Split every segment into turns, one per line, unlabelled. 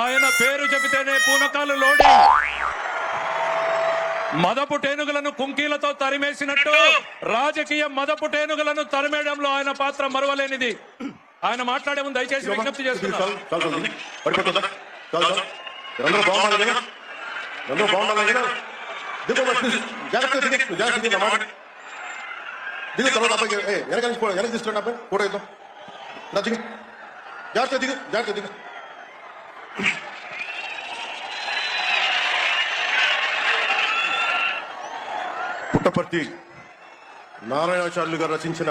ఆయన పేరు చెబితేనే పూనకాలు లోడింగ్. మదపు టేనుగులను కుంకీలతో తరిమేసినట్టు రాజకీయ మదపు టేనుగులను తరిమేయడంలో ఆయన పాత్ర మరువలేనిది. ఆయన మాట్లాడే ముందు దయచేసి విజ్ఞప్తి చేస్తున్నాను.
దిగు తర్వాత అబ్బాయి వెనక తీసుకోండి అబ్బాయి కూడా ఇద్దాం దిగు జాగ్రత్త దిగు జాగ్రత్త దిగు. పుట్టపర్తి నారాయణాచార్యులు గారు రచించిన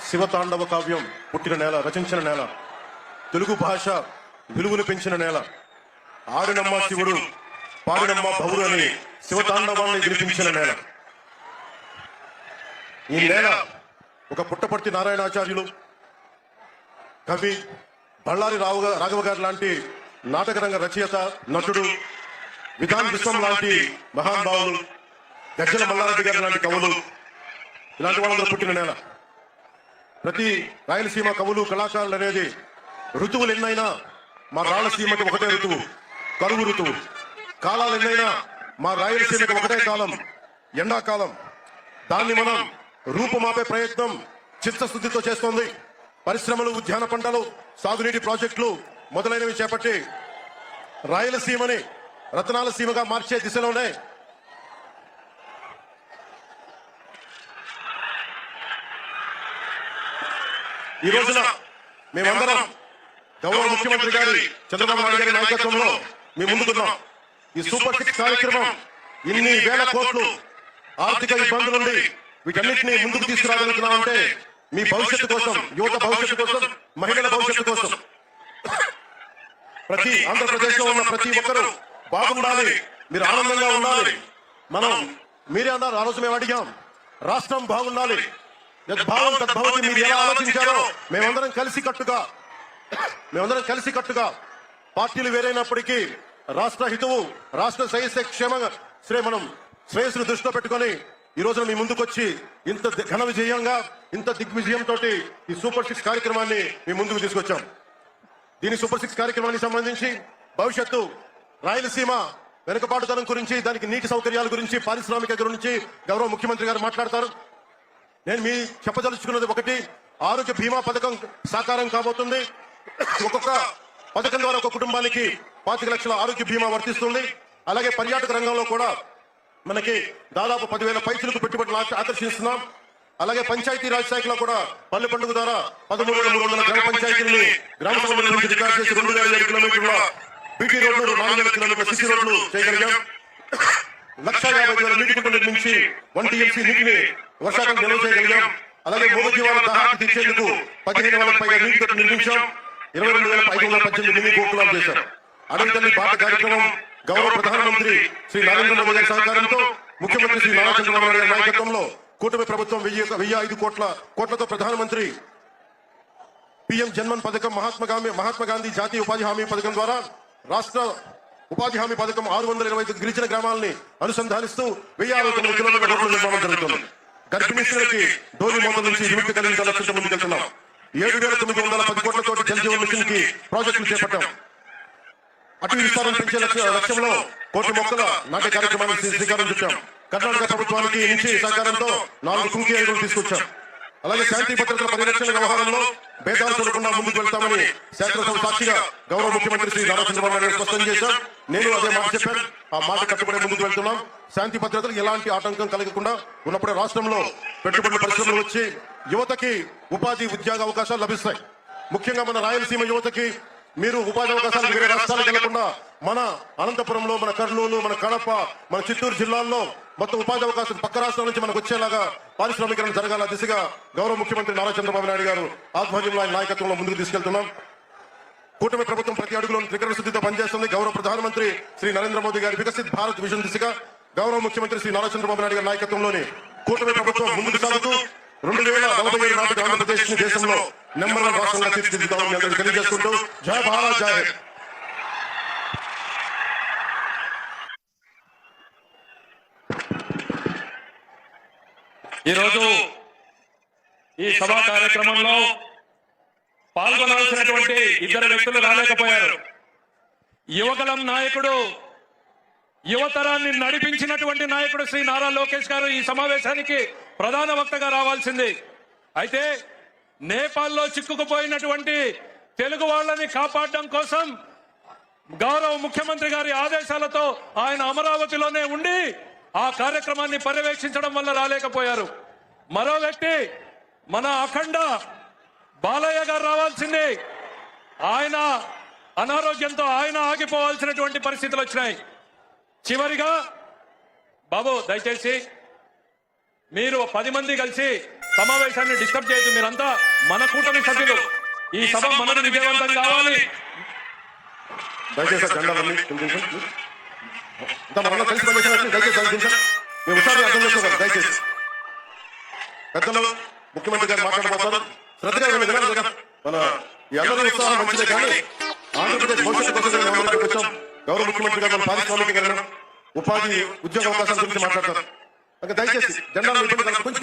శివతాండవ కావ్యం పుట్టిన నేల, రచించిన నేల, తెలుగు భాష విలువలు పెంచిన నేల. ఆడినమ్మ శివుడు పాడినమ్మ భవుడు అని శివతాండవాన్ని వినిపించిన నేల. ఈ నేల ఒక పుట్టపర్తి నారాయణాచార్యులు, కవి బళ్ళారి రాఘవ గారు లాంటి నాటకరంగ రచయిత, నటుడు, విధాన్ విశ్వం లాంటి మహానుభావులు, గజ్జల మల్లారెడ్డి గారు లాంటి కవులు, ఇలాంటి వాళ్ళందరూ పుట్టిన నేల. ప్రతి రాయలసీమ కవులు కళాకారులు అనేది ఋతువులు ఎన్నైనా మా రాయలసీమకి ఒకటే ఋతువు, కరువు ఋతువు. కాలాలు ఎన్నైనా మా రాయలసీమకి ఒకటే కాలం, ఎండాకాలం. దాన్ని మనం రూపుమాపే ప్రయత్నం చిత్తశుద్ధితో చేస్తోంది. పరిశ్రమలు, ఉద్యాన పంటలు, సాగునీటి ప్రాజెక్టులు మొదలైనవి చేపట్టి రాయలసీమని రతనాల సీమగా మార్చే దిశలోనే ఈ రోజున మేమందరం గౌరవ ముఖ్యమంత్రి గారి చంద్రబాబు నాయుడు గారి నాయకత్వంలో మీ ముందుకున్నాం. ఈ సూపర్ 6 కార్యక్రమం ఇన్ని వేల కోట్లు ఆర్థిక ఇబ్బందుల నుండి వీటన్నిటిని ముందుకు తీసుకురాగలుగుతున్నామంటే మీ భవిష్యత్తు కోసం, యువత భవిష్యత్తు కోసం, మహిళల భవిష్యత్తు కోసం, ప్రతి ఆంధ్రప్రదేశ్ లో ఉన్న ప్రతి ఒక్కరూ బాగుండాలి, మీరు ఆనందంగా ఉండాలి. మనం మీరే అన్నారు, ఆ రోజు మేము అడిగాం, రాష్ట్రం బాగుండాలి, యద్భావం తద్భవతి. మీరు ఎలా ఆలోచించారో మేమందరం కలిసికట్టుగా పార్టీలు వేరైనప్పటికీ రాష్ట్ర హితువు, రాష్ట్ర శ్రేయస్సును దృష్టిలో పెట్టుకొని ఈ రోజున మీ ముందుకొచ్చి ఇంత ఘన విజయంగా, ఇంత దిగ్విజయంతో ఈ సూపర్ 6 కార్యక్రమాన్ని మీ ముందుకు తీసుకొచ్చాం. దీని సూపర్ 6 కార్యక్రమానికి సంబంధించి భవిష్యత్తు రాయలసీమ వెనుకబాటుతనం గురించి, దానికి నీటి సౌకర్యాల గురించి, పారిశ్రామిక గురించి గౌరవ ముఖ్యమంత్రి గారు మాట్లాడతారు. నేను మీ చెప్పదలుచుకున్నది ఒకటి, ఆరోగ్య బీమా పథకం సాకారం కాబోతుంది. ఒక్కొక్క పథకం ద్వారా ఒక కుటుంబానికి 25 లక్షల ఆరోగ్య బీమా వర్తిస్తుంది. అలాగే పర్యాటక రంగంలో కూడా మనకి దాదాపు 10,000 పైసలకు పెట్టుబడులు ఆకర్షిస్తున్నాం. అలాగే పంచాయతీ రాజ్ శాఖలో కూడా పల్లె పండుగ ద్వారా 13,300 గ్రామ పంచాయతీలని గ్రామ సభల నుంచి రికార్డు చేసి 2,700 కిలోమీటర్ల బీటీ రోడ్లు, 4,000 కిలోమీటర్ల సిసి రోడ్లు చేయగలిగాం. 1,50,000 నీటి కుంటలు నిర్మించి 1 TMC నీటిని వర్షాకాలం నిల్వ చేయగలిగాం. అలాగే మూగజీవాల దాహాన్ని తీర్చేందుకు 15,000 పైగా నీటి తొట్టు నిర్మించాం. 22,518 మినీ గోకులాలు చేశాం. అడవి తల్లి బాట కార్యక్రమం గౌరవ ప్రధానమంత్రి శ్రీ నరేంద్ర మోదీ గారి సహకారంతో, ముఖ్యమంత్రి శ్రీ నారా చంద్రబాబు నాయుడు గారి నాయకత్వంలో కూటమి ప్రభుత్వం 1,005 కోట్లతో ప్రధానమంత్రి PM జన్మన్ పథకం, మహాత్మా గాంధీ జాతీయ ఉపాధి హామీ పథకం ద్వారా రాష్ట్ర ఉపాధి హామీ పథకం 625 గిరిజన గ్రామాలని అనుసంధానిస్తూ 1,069 కిలోమీటర్ల రోడ్ల నిర్మాణం జరుగుతుంది. గర్భిణీ స్త్రీలకి డోలి మోతల నుంచి విముక్తి కలిగించే లక్ష్యంతో ముందుకెళ్తున్నాం. 7,910 కోట్లతోటి జల్ జీవన్ మిషన్ కి ప్రాజెక్టులు చేపట్టాం. అటవీ విస్తారం పెంచే లక్ష్యంలో 1 కోటి మొక్కల నాటే కార్యక్రమానికి శ్రీకారం చుట్టాం. కర్ణాటక ప్రభుత్వానికి నుంచి సహకారంతో 4 కుంకి ఐదులు తీసుకొచ్చాం. అలాగే శాంతి భద్రతల పరిరక్షణ వ్యవహారంలో భేదాలు చూడకుండా ముందుకు వెళ్తామని శాసనసభ సాక్షిగా గౌరవ ముఖ్యమంత్రి శ్రీ నారా చంద్రబాబు నాయుడు స్పష్టం చేశాం. నేను అదే మాట చెప్పాను, ఆ మాట కట్టుబడి ముందుకు వెళ్తున్నాం. శాంతి భద్రతలు ఎలాంటి ఆటంకం కలగకుండా ఉన్నప్పుడే రాష్ట్రంలో పెట్టుబడుల పరిశ్రమలు వచ్చి యువతకి ఉపాధి, ఉద్యోగ అవకాశాలు లభిస్తాయి. ముఖ్యంగా మన రాయలసీమ యువతకి మీరు ఉపాధి అవకాశాలు వేరే రాష్ట్రాలకు వెళ్లకుండా మన అనంతపురంలో, మన కర్నూలు, మన కడప, మన చిత్తూరు జిల్లాల్లో మొత్తం ఉపాధి అవకాశం పక్క రాష్ట్రాల నుంచి మనకు వచ్చేలాగా పారిశ్రామికరణ జరగాల దిశగా గౌరవ ముఖ్యమంత్రి నారా చంద్రబాబు నాయుడు గారు ఆధ్వర్యంలో, ఆయన నాయకత్వంలో ముందుకు తీసుకెళ్తున్నాం. కూటమి ప్రభుత్వం ప్రతి అడుగులో త్రికరణ శుద్ధితో పనిచేస్తుంది. గౌరవ ప్రధానమంత్రి శ్రీ నరేంద్ర మోదీ గారి వికసిత్ భారత్ విజన్ దిశగా గౌరవ ముఖ్యమంత్రి శ్రీ నారా చంద్రబాబు నాయుడు గారి నాయకత్వంలోని కూటమి ప్రభుత్వం ముందుకు సాగుతూ 2047 నాటికి ఆంధ్రప్రదేశ్ ని దేశంలో నంబర్ 1 రాష్ట్రంగా తీర్చిదిద్దామని అందరికీ తెలియజేసుకుంటూ జై భారత్, జై హింద్.
ఈరోజు ఈ సభా కార్యక్రమంలో పాల్గొనాల్సినటువంటి ఇద్దరు వ్యక్తులు రాలేకపోయారు. యువగలం నాయకుడు, యువతరాన్ని నడిపించినటువంటి నాయకుడు శ్రీ నారా లోకేష్ గారు ఈ సమావేశానికి ప్రధాన వక్తగా రావాల్సింది. అయితే నేపాల్లో చిక్కుకుపోయినటువంటి తెలుగు వాళ్ళని కాపాడడం కోసం గౌరవ ముఖ్యమంత్రి గారి ఆదేశాలతో ఆయన అమరావతిలోనే ఉండి ఆ కార్యక్రమాన్ని పర్యవేక్షించడం వల్ల రాలేకపోయారు. మరో వ్యక్తి మన అఖండ బాలయ్య గారు రావాల్సింది. ఆయన అనారోగ్యంతో ఆయన ఆగిపోవాల్సినటువంటి పరిస్థితులు వచ్చినాయి. చివరిగా బాబు దయచేసి మీరు 10 మంది కలిసి సమావేశాన్ని డిస్టర్బ్ చేయదు. మీరంతా మన కూటమి సభ్యులు. ఈ సభ మనది విజయవంతం కావాలి.
దయచేసి జెండాలన్నీ మనం కలిసి పనిచేసినట్టు దయచేసి అందించాం. మేము ఒకసారి అర్థం చేసుకోవాలి. దయచేసి పెద్దలు ముఖ్యమంత్రి గారు మాట్లాడబోతారు. శ్రద్ధగా వినాలి కదా. మన ఈ అందరి ఉత్సాహం మంచిదే, కానీ ఆంధ్రప్రదేశ్ భవిష్యత్తు కోసం మేము అందరికీ వచ్చాం. గౌరవ ముఖ్యమంత్రి గారు మన పారిశ్రామికీకరణ, ఉపాధి, ఉద్యోగ అవకాశాల గురించి మాట్లాడతారు. దయచేసి జెండాలను ఇబ్బంది కొంచెం